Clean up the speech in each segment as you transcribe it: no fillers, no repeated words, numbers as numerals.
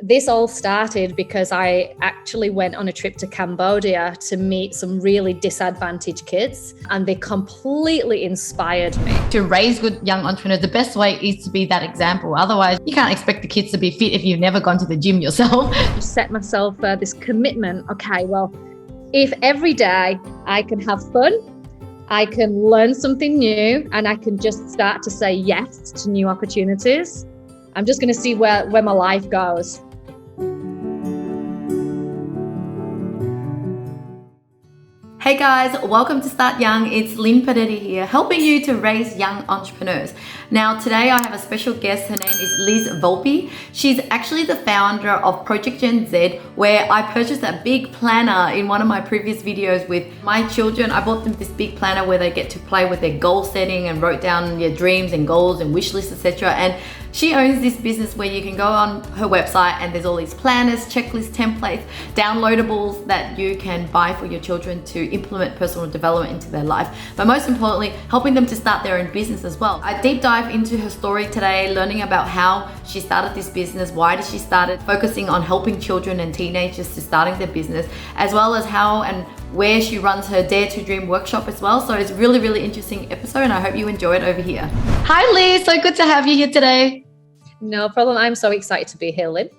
This all started because I actually went on a trip to Cambodia to meet some really disadvantaged kids, and they completely inspired me. To raise good young entrepreneurs, the best way is to be that example. Otherwise, you can't expect the kids to be fit if you've never gone to the gym yourself. I set myself this commitment. Okay, well, if every day I can have fun, I can learn something new, and I can just start to say yes to new opportunities, I'm just going to see where my life goes. Hey guys, welcome to Start Young. It's Lynn Padetti here, helping you to raise young entrepreneurs. Now today I have a special guest. Her name is Liz Volpe. She's actually the founder of Project Gen Z, where I purchased a big planner in one of my previous videos with my children. I bought them this big planner where they get to play with their goal setting and wrote down their dreams and goals and wish lists, etc. And she owns this business where you can go on her website and there's all these planners, checklists, templates, downloadables that you can buy for your children to implement personal development into their life. But most importantly, helping them to start their own business as well. I deep dive into her story today, learning about how she started this business, why did she start it, focusing on helping children and teenagers to starting their business, as well as how and where she runs her Dare to Dream workshop as well. So it's really, really interesting episode, and I hope you enjoy it over here. Hi Liz, so good to have you here today. No problem. I'm so excited to be here, Lynn.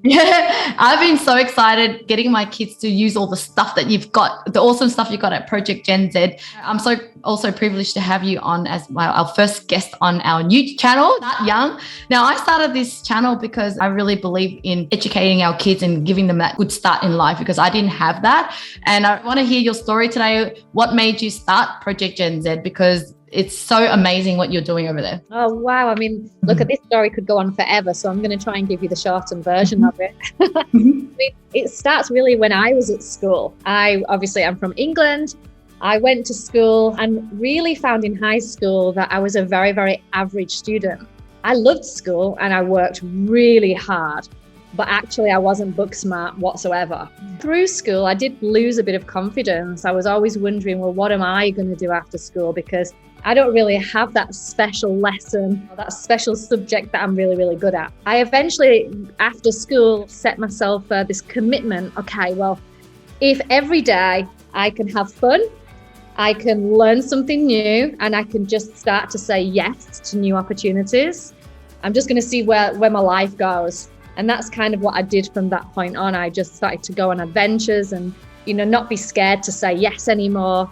Yeah, I've been so excited getting my kids to use all the stuff that you've got, the awesome stuff you've got at Project Gen Z. I'm so also privileged to have you on as our first guest on our new channel, Start Young. Now, I started this channel because I really believe in educating our kids and giving them that good start in life, because I didn't have that. And I want to hear your story today. What made you start Project Gen Z? Because it's so amazing what you're doing over there. Oh, wow. I mean, look, at this story could go on forever, so I'm going to try and give you the shortened version of it. I mean, it starts really when I was at school. I'm from England. I went to school and really found in high school that I was a very, very average student. I loved school and I worked really hard, but actually I wasn't book smart whatsoever. Through school, I did lose a bit of confidence. I was always wondering, well, what am I going to do after school? Because I don't really have that special lesson, that special subject that I'm really, really good at. I eventually, after school, set myself this commitment. Okay, well, if every day I can have fun, I can learn something new, and I can just start to say yes to new opportunities, I'm just going to see where my life goes. And that's kind of what I did from that point on. I just started to go on adventures and, not be scared to say yes anymore.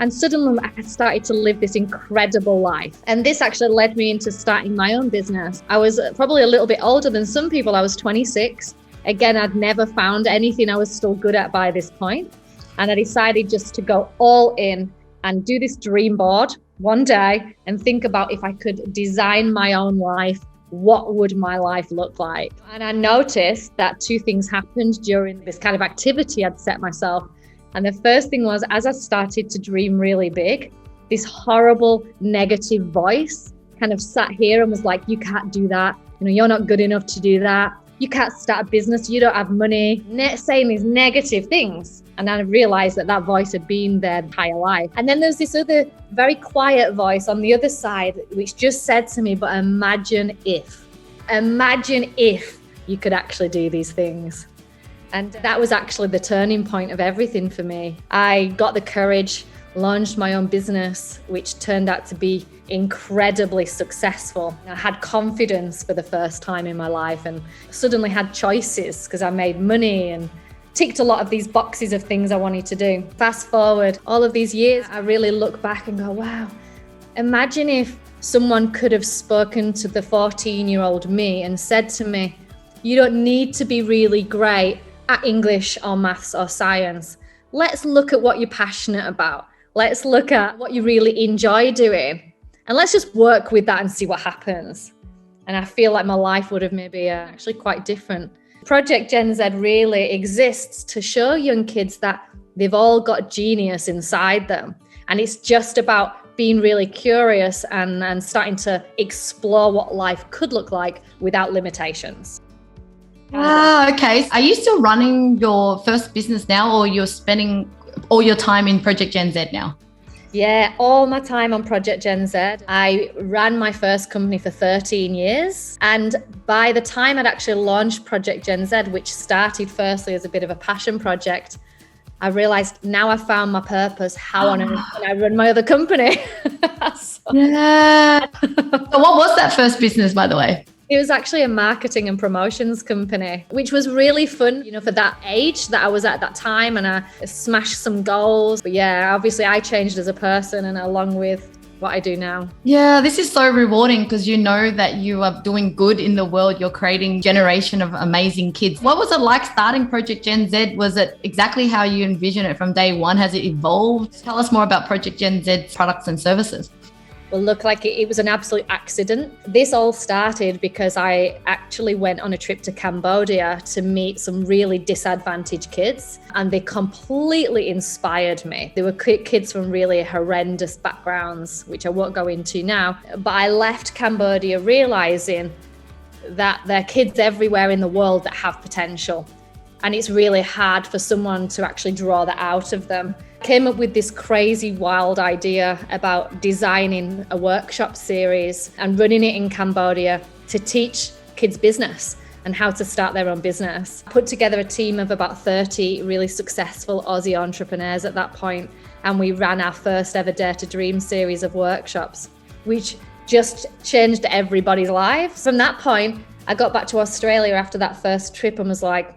And suddenly I started to live this incredible life. And this actually led me into starting my own business. I was probably a little bit older than some people. I was 26. Again, I'd never found anything I was still good at by this point. And I decided just to go all in and do this dream board one day and think about if I could design my own life, what would my life look like? And I noticed that two things happened during this kind of activity I'd set myself. And the first thing was, as I started to dream really big, this horrible negative voice kind of sat here and was like, you can't do that. You're not good enough to do that. You can't start a business. You don't have money. Saying these negative things. And then I realized that voice had been there the entire life. And then there's this other very quiet voice on the other side, which just said to me, but imagine if you could actually do these things. And that was actually the turning point of everything for me. I got the courage, launched my own business, which turned out to be incredibly successful. I had confidence for the first time in my life and suddenly had choices because I made money and ticked a lot of these boxes of things I wanted to do. Fast forward all of these years, I really look back and go, wow, imagine if someone could have spoken to the 14-year-old me and said to me, you don't need to be really great at English or maths or science. Let's look at what you're passionate about. Let's look at what you really enjoy doing. And let's just work with that and see what happens. And I feel like my life would have maybe actually quite different. Project Gen Z really exists to show young kids that they've all got genius inside them. And it's just about being really curious and starting to explore what life could look like without limitations. Okay. Are you still running your first business now, or you're spending all your time in Project Gen Z now? Yeah, all my time on Project Gen Z. I ran my first company for 13 years. And by the time I'd actually launched Project Gen Z, which started firstly as a bit of a passion project, I realized now I've found my purpose. How on earth can I run my other company? Yeah. So what was that first business, by the way? It was actually a marketing and promotions company, which was really fun, for that age that I was at that time, and I smashed some goals. But yeah, obviously I changed as a person, and along with what I do now. Yeah, this is so rewarding because you know that you are doing good in the world. You're creating a generation of amazing kids. What was it like starting Project Gen Z? Was it exactly how you envisioned it from day one? Has it evolved? Tell us more about Project Gen Z's products and services. Well, look, like it was an absolute accident. This all started because I actually went on a trip to Cambodia to meet some really disadvantaged kids, and they completely inspired me. They were kids from really horrendous backgrounds, which I won't go into now. But I left Cambodia realizing that there are kids everywhere in the world that have potential. And it's really hard for someone to actually draw that out of them. I came up with this crazy, wild idea about designing a workshop series and running it in Cambodia to teach kids business and how to start their own business. I put together a team of about 30 really successful Aussie entrepreneurs at that point, and we ran our first ever Dare to Dream series of workshops, which just changed everybody's lives. From that point, I got back to Australia after that first trip and was like,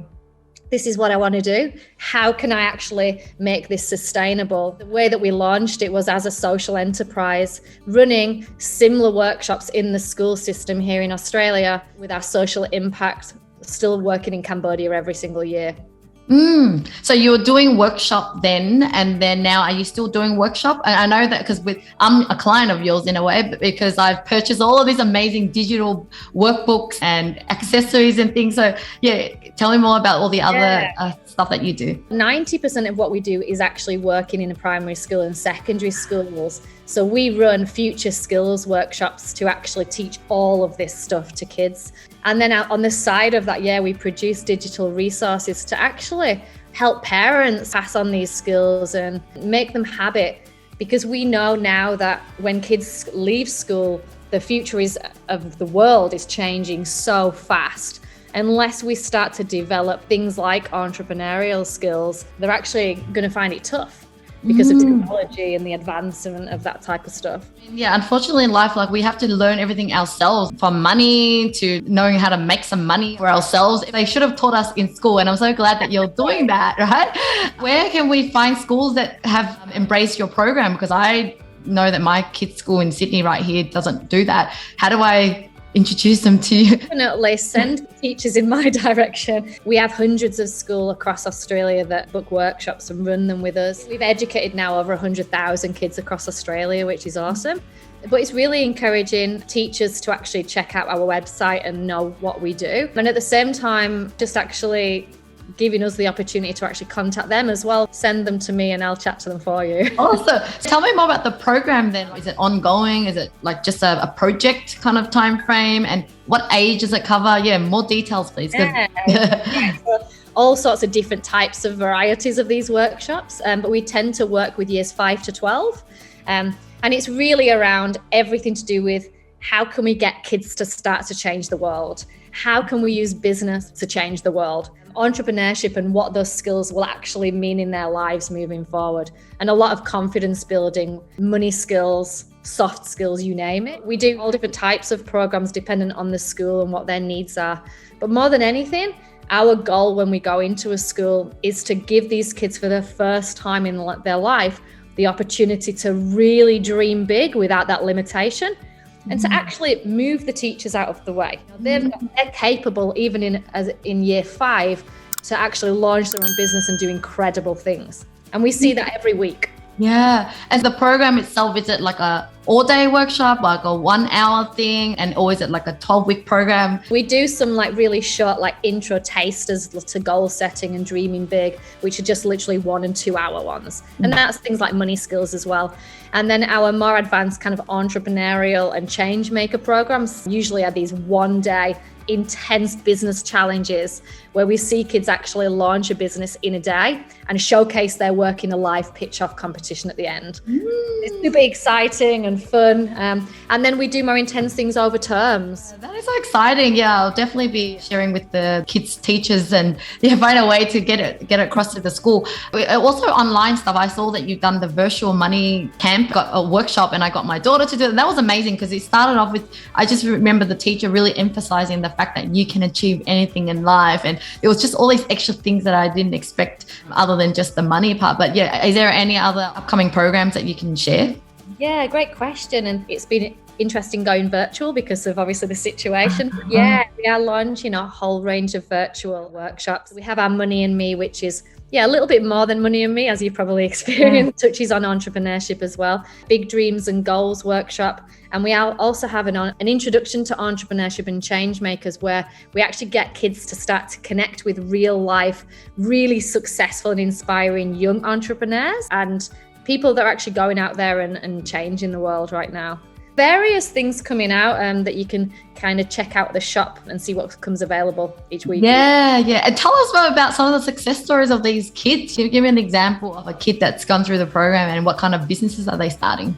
this is what I want to do. How can I actually make this sustainable? The way that we launched it was as a social enterprise, running similar workshops in the school system here in Australia with our social impact, still working in Cambodia every single year. So you were doing workshop then, and then now are you still doing workshop? And I know that because I'm a client of yours in a way, but because I've purchased all of these amazing digital workbooks and accessories and things. So yeah, tell me more about all the other stuff that you do. 90% of what we do is actually working in a primary school and secondary schools. So we run future skills workshops to actually teach all of this stuff to kids. And then on the side of that, we produce digital resources to actually help parents pass on these skills and make them habit. Because we know now that when kids leave school, the future of the world is changing so fast. Unless we start to develop things like entrepreneurial skills, they're actually going to find it tough because of technology and the advancement of that type of stuff. Yeah, unfortunately in life, like we have to learn everything ourselves, from money to knowing how to make some money for ourselves. They should have taught us in school, and I'm so glad that you're doing that, right? Where can we find schools that have embraced your program? Because I know that my kids' school in Sydney right here doesn't do that. How do I introduce them to you? Definitely send teachers in my direction. We have hundreds of schools across Australia that book workshops and run them with us. We've educated now over 100,000 kids across Australia, which is awesome. But it's really encouraging teachers to actually check out our website and know what we do. And at the same time, just actually giving us the opportunity to actually contact them as well. Send them to me and I'll chat to them for you. Awesome. Tell me more about the program then. Is it ongoing? Is it like just a project kind of time frame? And what age does it cover? Yeah, more details, please. So all sorts of different types of varieties of these workshops, but we tend to work with years 5 to 12. And it's really around everything to do with how can we get kids to start to change the world? How can we use business to change the world? Entrepreneurship and what those skills will actually mean in their lives moving forward. And a lot of confidence building, money skills, soft skills, you name it. We do all different types of programs dependent on the school and what their needs are. But more than anything, our goal when we go into a school is to give these kids for the first time in their life the opportunity to really dream big without that limitation. And to actually move the teachers out of the way. They're capable, even in year 5, to actually launch their own business and do incredible things. And we see that every week. Yeah. And the program itself, is it like a all-day workshop, like a 1-hour thing? And or is it like a 12-week program? We do some like really short like intro tasters to goal setting and dreaming big, which are just literally 1 and 2 hour ones. And that's things like money skills as well. And then our more advanced kind of entrepreneurial and change maker programs usually are these 1-day intense business challenges where we see kids actually launch a business in a day and showcase their work in a live pitch-off competition at the end. It's super exciting and fun. And then we do more intense things over terms. That is so exciting. Yeah, I'll definitely be sharing with the kids' teachers and find a way to get it across to the school. Also online stuff. I saw that you've done the virtual money camp, got a workshop, and I got my daughter to do it. That was amazing because it started off with, I just remember the teacher really emphasizing the fact that you can achieve anything in life. And it was just all these extra things that I didn't expect other than just the money part. But yeah, is there any other upcoming programs that you can share? Yeah, great question. And it's been interesting going virtual because of obviously the situation. Yeah, we are launching a whole range of virtual workshops. We have our Money and Me, which is a little bit more than Money and Me, as you've probably experienced. Touches on entrepreneurship as well. Big Dreams and Goals workshop. And we also have an introduction to entrepreneurship and change makers, where we actually get kids to start to connect with real life, really successful and inspiring young entrepreneurs and people that are actually going out there and changing the world right now. Various things coming out that you can kind of check out the shop and see what comes available each week. Yeah. And tell us more about some of the success stories of these kids. Give me an example of a kid that's gone through the program and what kind of businesses are they starting?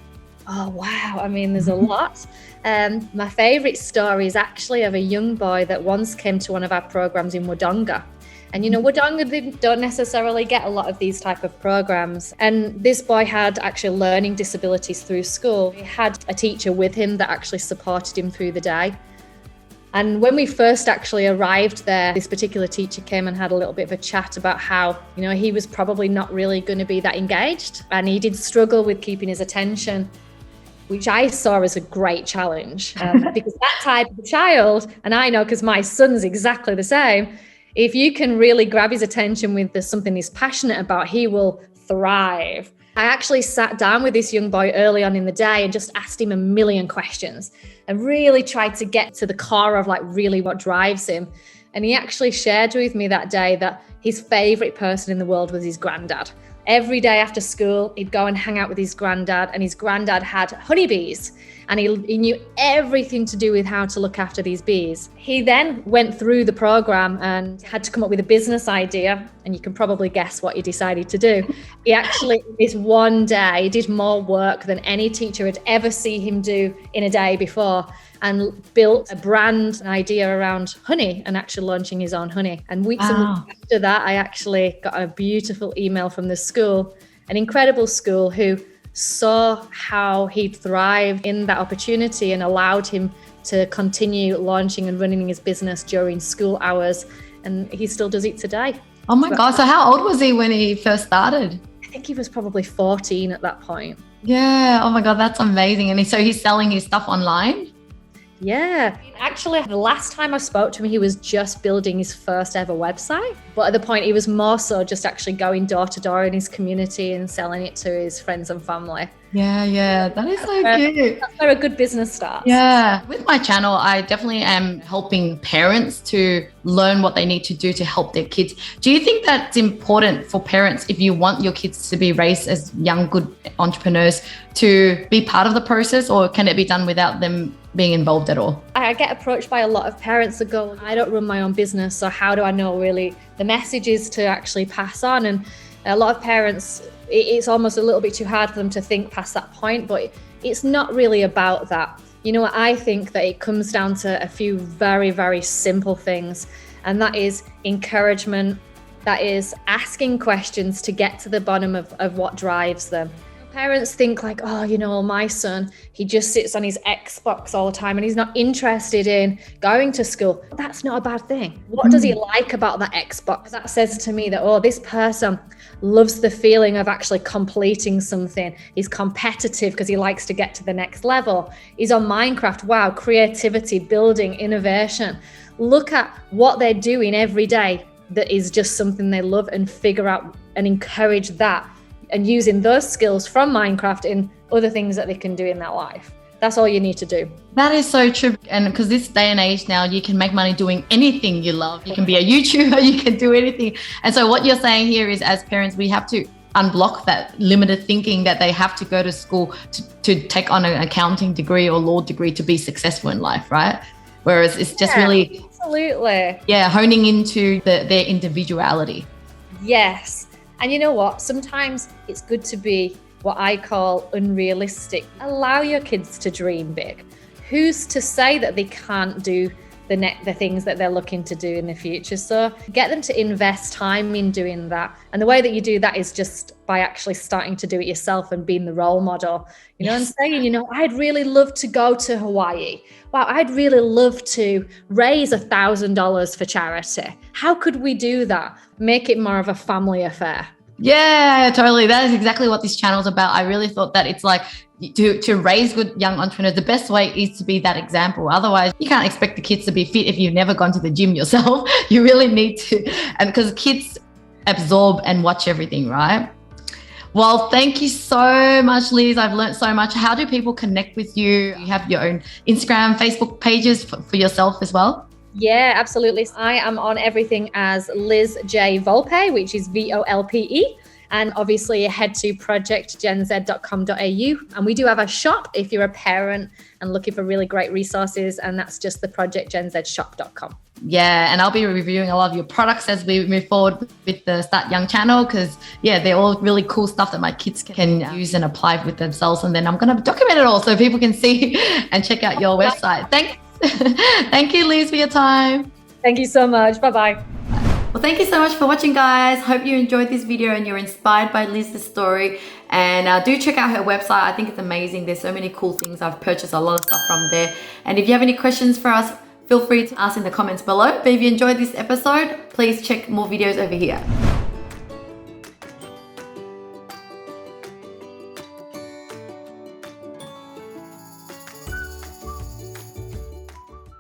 Oh, wow. I mean, there's a lot. My favorite story is actually of a young boy that once came to one of our programs in Wodonga. And, Wodonga, they don't necessarily get a lot of these type of programs. And this boy had actually learning disabilities through school. He had a teacher with him that actually supported him through the day. And when we first actually arrived there, this particular teacher came and had a little bit of a chat about how, he was probably not really going to be that engaged. And he did struggle with keeping his attention, which I saw as a great challenge because that type of child, and I know because my son's exactly the same, if you can really grab his attention with something he's passionate about, he will thrive. I actually sat down with this young boy early on in the day and just asked him a million questions and really tried to get to the core of really what drives him. And he actually shared with me that day that his favorite person in the world was his granddad. Every day after school, he'd go and hang out with his granddad, and his granddad had honeybees, and he knew everything to do with how to look after these bees. He then went through the program and had to come up with a business idea, and you can probably guess what he decided to do. He actually, this one day, did more work than any teacher had ever seen him do in a day before, and built a brand idea around honey and actually launching his own honey. And weeks after that, I actually got a beautiful email from the school, an incredible school who saw how he'd thrived in that opportunity and allowed him to continue launching and running his business during school hours. And he still does it today. Oh my God. So how old was he when he first started? I think he was probably 14 at that point. Yeah. Oh my God, that's amazing. And so he's selling his stuff online? Yeah, actually, the last time I spoke to him, he was just building his first ever website. But at the point, he was more so just actually going door to door in his community and selling it to his friends and family. Yeah, that is so cute. That's where a good business starts. Yeah, with my channel, I definitely am helping parents to learn what they need to do to help their kids. Do you think that's important for parents, if you want your kids to be raised as young, good entrepreneurs, to be part of the process, or can it be done without them being involved at all? I get approached by a lot of parents that go, I don't run my own business, so how do I know really the messages to actually pass on? And a lot of parents, it's almost a little bit too hard for them to think past that point, but it's not really about that. I think that it comes down to a few very, very simple things, and that is encouragement, that is asking questions to get to the bottom of what drives them. Parents think my son, he just sits on his Xbox all the time and he's not interested in going to school. That's not a bad thing. What does he like about that Xbox? That says to me that, this person loves the feeling of actually completing something. He's competitive because he likes to get to the next level. He's on Minecraft. Wow, creativity, building, innovation. Look at what they're doing every day that is just something they love, and figure out and encourage that, and using those skills from Minecraft in other things that they can do in their life. That's all you need to do. That is so true. And because this day and age now, you can make money doing anything you love. You can be a YouTuber, you can do anything. And so what you're saying here is, as parents, we have to unblock that limited thinking that they have to go to school to take on an accounting degree or law degree to be successful in life, right? Whereas it's just really, absolutely, honing into their individuality. Yes. And you know what? Sometimes it's good to be what I call unrealistic. Allow your kids to dream big. Who's to say that they can't do the things that they're looking to do in the future? So get them to invest time in doing that. And the way that you do that is just by actually starting to do it yourself and being the role model, you know, and saying, I'd really love to go to Hawaii. Wow, I'd really love to raise $1,000 for charity. How could we do that? Make it more of a family affair. Yeah, totally. That is exactly what this channel is about. I really thought that it's like to raise good young entrepreneurs, the best way is to be that example. Otherwise, you can't expect the kids to be fit if you've never gone to the gym yourself. You really need to, and because kids absorb and watch everything, right? Well, thank you so much, Liz. I've learned so much. How do people connect with you? You have your own Instagram, Facebook pages for yourself as well? Yeah, absolutely. I am on everything as Liz J. Volpe, which is VOLPE. And obviously head to projectgenz.com.au. And we do have a shop if you're a parent and looking for really great resources. And that's just the projectgenzshop.com. Yeah, and I'll be reviewing a lot of your products as we move forward with the Start Young channel, because they're all really cool stuff that my kids can use and apply with themselves. And then I'm going to document it all so people can see and check out your website. Thank you, Liz, for your time. Thank you so much. Bye-bye. Well, thank you so much for watching, guys. Hope you enjoyed this video and you're inspired by Liz's story. And do check out her website. I think it's amazing. There's so many cool things. I've purchased a lot of stuff from there. And if you have any questions for us, feel free to ask in the comments below. But if you enjoyed this episode, please check more videos over here.